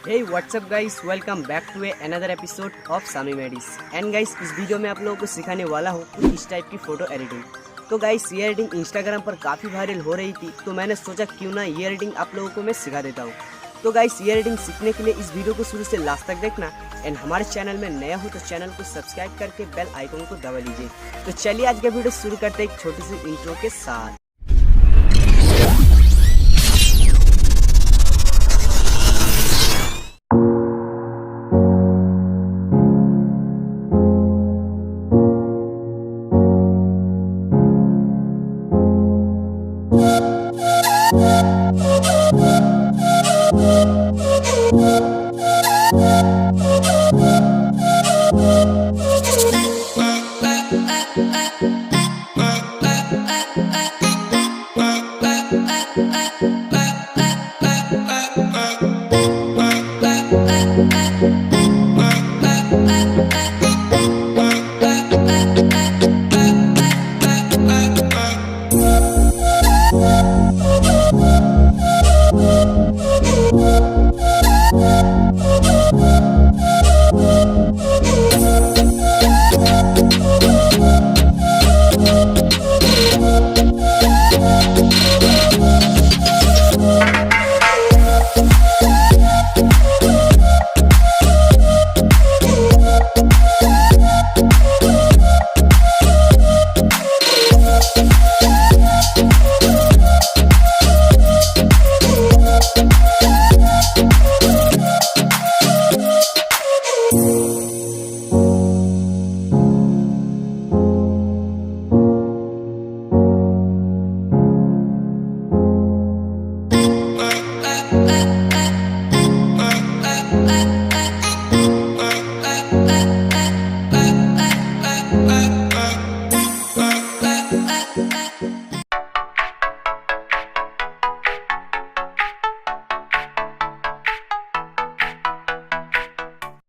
Hey what's up guys, welcome back to another episode of SAMIM EDITZ। And guys इस video में आप लोगों को सिखाने वाला हूँ कुछ इस टाइप की फ़ोटो एडिटिंग। तो गाइस ये एडिटिंग इंस्टाग्राम पर काफ़ी वायरल हो रही थी, तो मैंने सोचा क्यों ना ये एडिटिंग आप लोगों को मैं सिखा देता हूँ। तो गाइस ये एडिटिंग सीखने के लिए इस वीडियो को शुरू से लास्ट तक देखना। एंड हमारे चैनल में नया हो तो चैनल को सब्सक्राइब करके बेल आइकन को दबा लीजिए। तो चलिए आज का वीडियो शुरू करते हैं एक छोटी सी इंट्रो के साथ।